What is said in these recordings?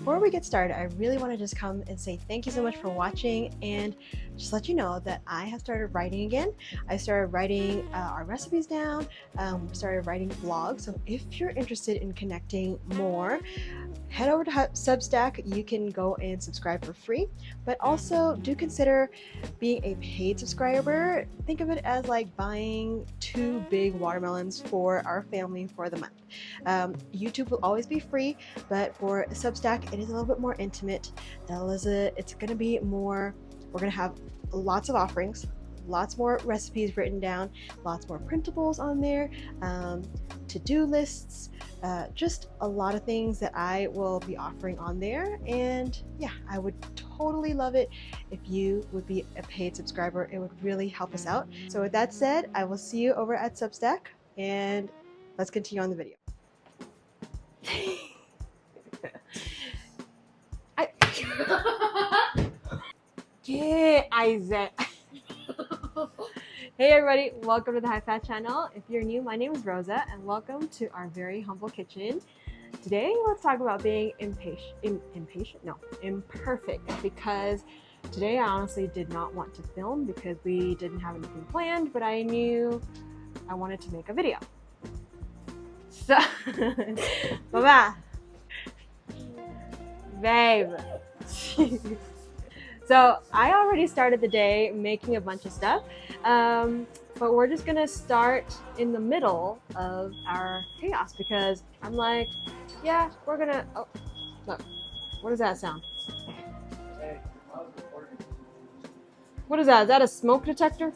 before we get started, I really want to just come and say thank you so much for watching and just let you know that I have started writing again. I started writing our recipes down, started writing vlogs. So if you're interested in connecting more, head over to Substack. You can go and subscribe for free, but also do consider being a paid subscriber. Think of it as like buying 2 big watermelons for our family for the month. YouTube will always be free, but for Substack, it is a little bit more intimate. It's going to be more, we're going to have lots of offerings, lots more recipes written down, lots more printables on there, to-do lists, just a lot of things that I will be offering on there. And yeah, I would totally love it if you would be a paid subscriber. It would really help us out. So with that said, I will see you over at Substack, and let's continue on the video. Yeah, Isaac. Hey everybody, welcome to the High Fat channel. If you're new, my name is Rosa and welcome to our very humble kitchen. Today, let's talk about being imperfect, because today I honestly did not want to film because we didn't have anything planned, but I knew I wanted to make a video. So, Mama, babe. So I already started the day making a bunch of stuff, but we're just gonna start in the middle of our chaos because I'm like, yeah, we're gonna, oh, look, what does that sound? What is that? Is that a smoke detector?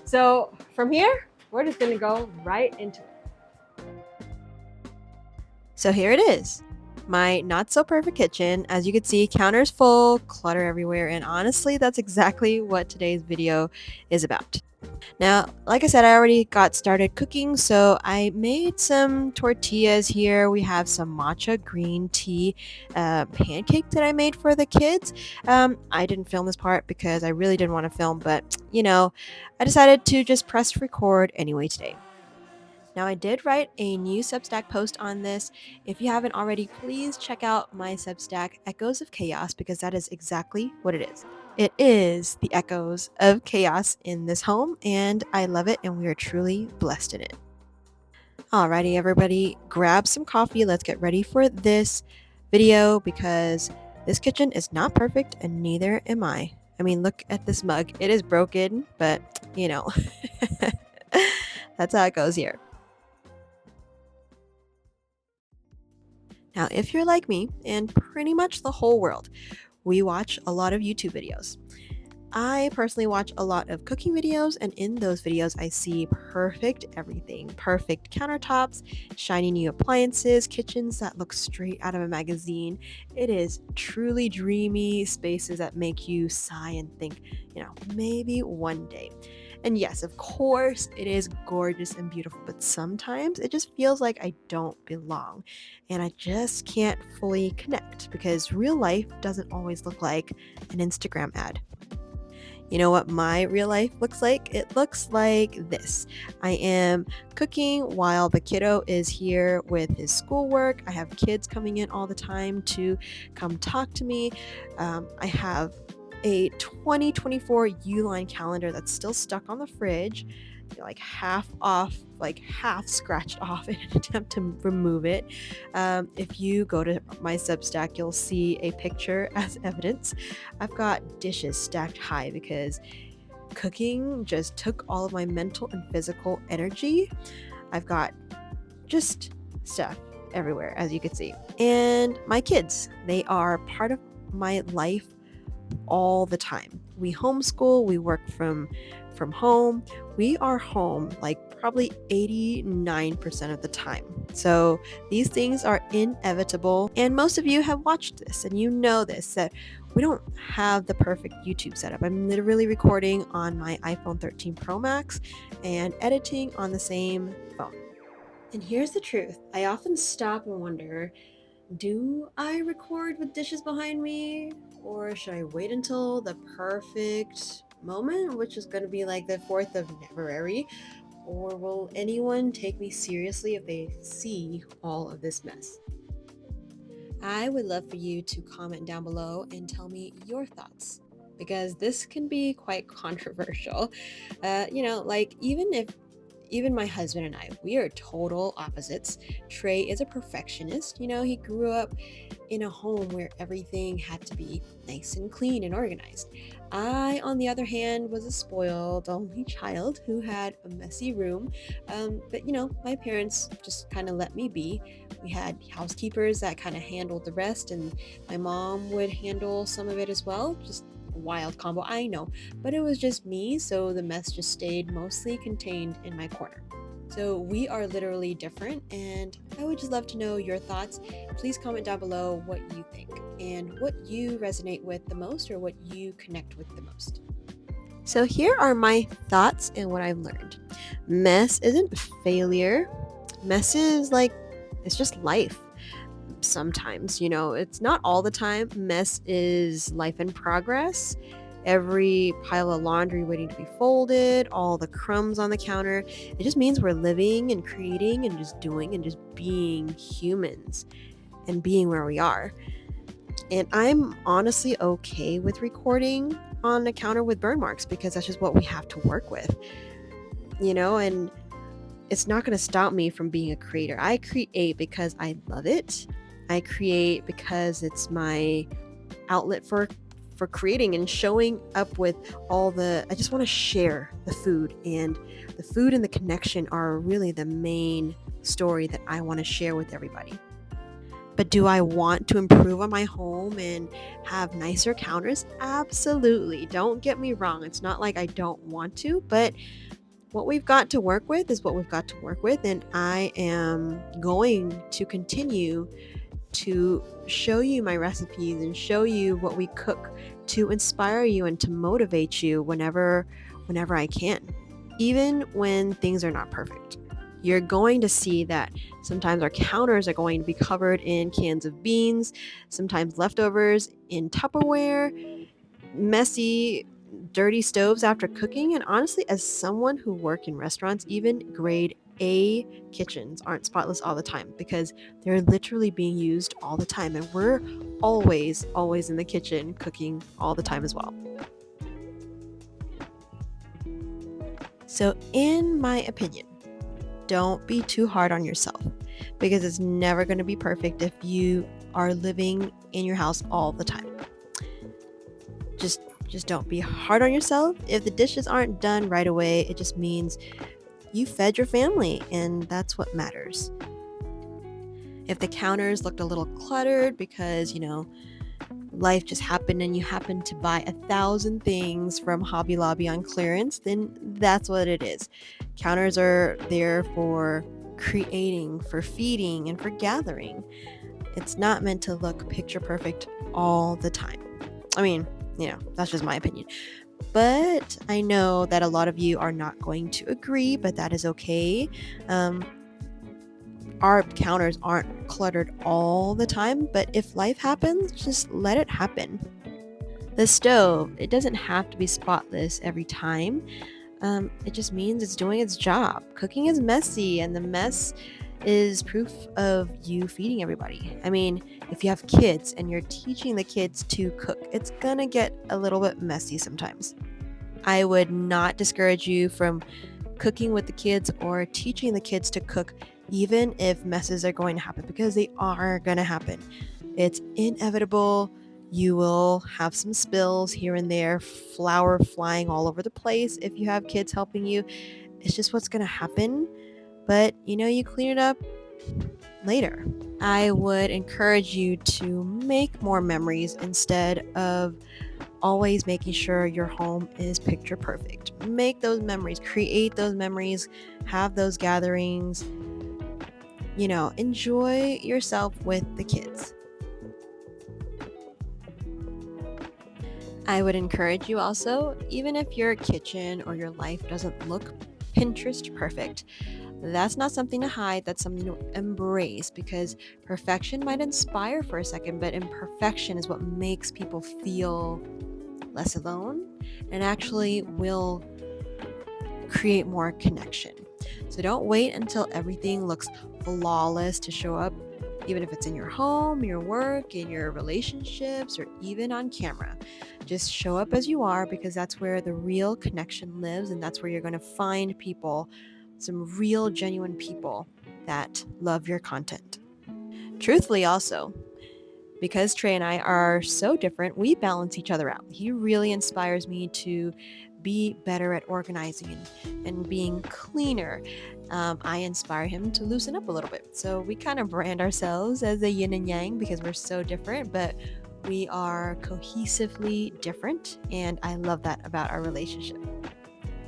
So from here, we're just gonna go right into it. So here it is. My not so perfect kitchen. As you can see, counters full, clutter everywhere, and honestly, that's exactly what today's video is about. Now, like I said, I already got started cooking, so I made some tortillas here. We have some matcha green tea pancake that I made for the kids. I didn't film this part because I really didn't want to film, but you know, I decided to just press record anyway today. Now, I did write a new Substack post on this. If you haven't already, please check out my Substack, Echoes of Chaos, because that is exactly what it is. It is the echoes of chaos in this home, and I love it, and we are truly blessed in it. Alrighty, everybody, grab some coffee. Let's get ready for this video because this kitchen is not perfect, and neither am I. I mean, look at this mug. It is broken, but you know, that's how it goes here. Now, if you're like me, and pretty much the whole world, we watch a lot of YouTube videos. I personally watch a lot of cooking videos, and in those videos, I see perfect everything. Perfect countertops, shiny new appliances, kitchens that look straight out of a magazine. It is truly dreamy spaces that make you sigh and think, you know, maybe one day. And yes, of course, it is gorgeous and beautiful, but sometimes it just feels like I don't belong. And I just can't fully connect because real life doesn't always look like an Instagram ad. You know what my real life looks like? It looks like this. I am cooking while the kiddo is here with his schoolwork. I have kids coming in all the time to come talk to me. I have a 2024 Uline calendar that's still stuck on the fridge, like half off, like half scratched off in an attempt to remove it. If you go to my Substack, you'll see a picture as evidence. I've got dishes stacked high because cooking just took all of my mental and physical energy. I've got just stuff everywhere, as you can see. And my kids, they are part of my life all the time. We homeschool, we work from home. We are home like probably 89% of the time. So these things are inevitable. And most of you have watched this and you know this, that we don't have the perfect YouTube setup. I'm literally recording on my iPhone 13 Pro Max and editing on the same phone. And here's the truth. I often stop and wonder, do I record with dishes behind me, or should I wait until the perfect moment, which is going to be like the 4th of February, or will anyone take me seriously if they see all of this mess? I would love for you to comment down below and tell me your thoughts because this can be quite controversial. Like even my husband and I, we are total opposites. Trey is a perfectionist. He grew up in a home where everything had to be nice and clean and organized. I, on the other hand, was a spoiled only child who had a messy room. But my parents just kind of let me be. We had housekeepers that kind of handled the rest, and my mom would handle some of it as well. Just a wild combo, I know. But it was just me, so the mess just stayed mostly contained in my corner. So we are literally different, and I would just love to know your thoughts. Please comment down below what you think and what you resonate with the most or what you connect with the most. So here are my thoughts and what I've learned. Mess isn't failure. Mess is it's just life. Sometimes, it's not all the time. Mess is life in progress. Every pile of laundry waiting to be folded, all the crumbs on the counter. It just means we're living and creating and just doing and just being humans and being where we are. And I'm honestly okay with recording on the counter with burn marks because that's just what we have to work with, and it's not going to stop me from being a creator. I create because I love it. I create because it's my outlet for creating and showing up with I just want to share the food, and the food and the connection are really the main story that I want to share with everybody. But do I want to improve on my home and have nicer counters? Absolutely. Don't get me wrong. It's not like I don't want to, but what we've got to work with is what we've got to work with. And I am going to continue to show you my recipes and show you what we cook to inspire you and to motivate you whenever I can. Even when things are not perfect. You're going to see that sometimes our counters are going to be covered in cans of beans, sometimes leftovers in Tupperware, messy, dirty stoves after cooking. And honestly, as someone who worked in restaurants, even grade A kitchens aren't spotless all the time because they're literally being used all the time. And we're always in the kitchen cooking all the time as well. So, in my opinion, don't be too hard on yourself because it's never going to be perfect if you are living in your house all the time. Just don't be hard on yourself. If the dishes aren't done right away, it just means you fed your family, and that's what matters. If the counters looked a little cluttered because, life just happened and you happened to buy 1,000 things from Hobby Lobby on clearance, then that's what it is. Counters are there for creating, for feeding, and for gathering. It's not meant to look picture perfect all the time. I mean, that's just my opinion. But I know that a lot of you are not going to agree, but that is okay. Our counters aren't cluttered all the time, but if life happens, just let it happen. The stove, it doesn't have to be spotless every time. It just means it's doing its job. Cooking is messy, and the mess is proof of you feeding everybody. I mean, if you have kids and you're teaching the kids to cook, it's gonna get a little bit messy sometimes. I would not discourage you from cooking with the kids or teaching the kids to cook, even if messes are going to happen, because they are going to happen. It's inevitable. You will have some spills here and there, flour flying all over the place if you have kids helping you. It's just what's going to happen. But you clean it up later. I would encourage you to make more memories instead of always making sure your home is picture perfect. Make those memories, create those memories, have those gatherings. Enjoy yourself with the kids. I would encourage you also, even if your kitchen or your life doesn't look Pinterest perfect, that's not something to hide, that's something to embrace, because perfection might inspire for a second, but imperfection is what makes people feel less alone and actually will create more connection. So don't wait until everything looks flawless to show up. even if it's in your home, your work, in your relationships, or even on camera. Just show up as you are, because that's where the real connection lives, and that's where you're going to find people, some real, genuine people that love your content. Truthfully, also, because Trey and I are so different, we balance each other out. He really inspires me to be better at organizing and being cleaner. I inspire him to loosen up a little bit. So we kind of brand ourselves as a yin and yang because we're so different, but we are cohesively different. And I love that about our relationship.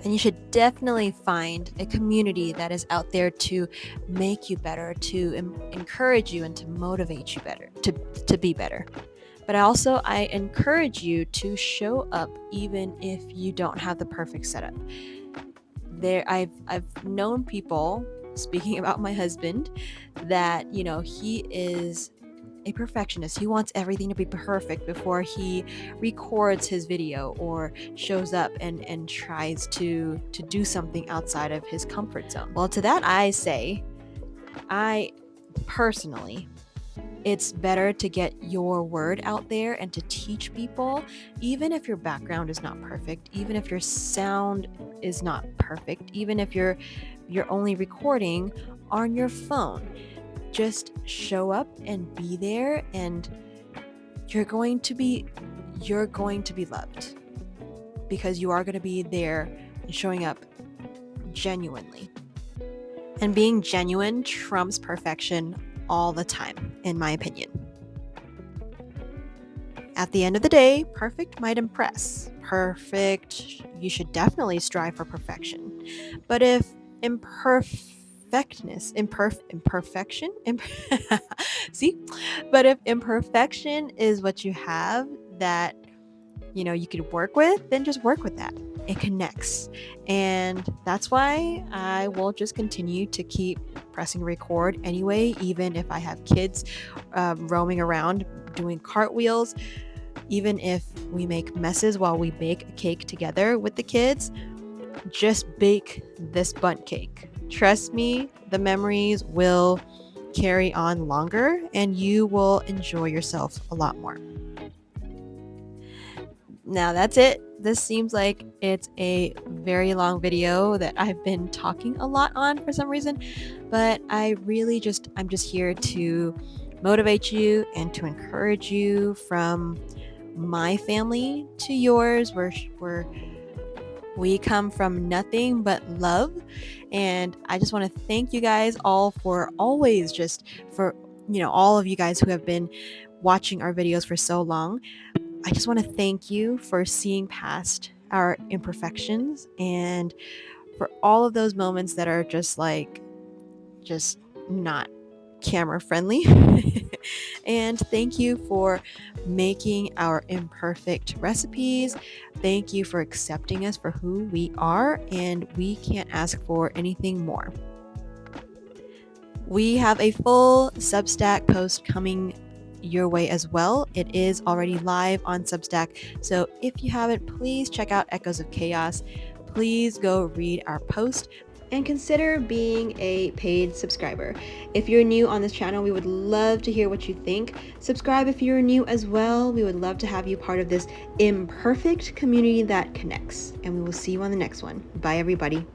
And you should definitely find a community that is out there to make you better, to encourage you, and to motivate you better, to be better. But I encourage you to show up even if you don't have the perfect setup. I've known people, speaking about my husband, that he is a perfectionist. He wants everything to be perfect before he records his video or shows up and tries to do something outside of his comfort zone. Well, to that I say, I personally, it's better to get your word out there and to teach people, even if your background is not perfect, even if your sound is not perfect, even if you're only recording on your phone. Just show up and be there, and you're going to be loved, because you are going to be there and showing up genuinely. And being genuine trumps perfection all the time, in my opinion. At the end of the day, perfect might impress. You should definitely strive for perfection. But if see? But if imperfection is what you have that you could work with, then just work with that. It connects. And that's why I will just continue to keep pressing record anyway, even if I have kids roaming around doing cartwheels, even if we make messes while we bake a cake together with the kids. Just bake this bundt cake. Trust me, the memories will carry on longer and you will enjoy yourself a lot more. Now that's it. This seems like it's a very long video that I've been talking a lot on for some reason, but I'm just here to motivate you and to encourage you, from my family to yours. We come from nothing but love, and I just want to thank you guys all for always all of you guys who have been watching our videos for so long. I just want to thank you for seeing past our imperfections and for all of those moments that are just not camera friendly. And thank you for making our imperfect recipes. Thank you for accepting us for who we are, and we can't ask for anything more. We have a full Substack post coming your way as well. It is already live on Substack, so if you haven't, please check out Echoes of Chaos. Please go read our post and consider being a paid subscriber. If you're new on this channel, we would love to hear what you think. Subscribe if you're new as well. We would love to have you part of this imperfect community that connects. And we will see you on the next one. Bye, everybody.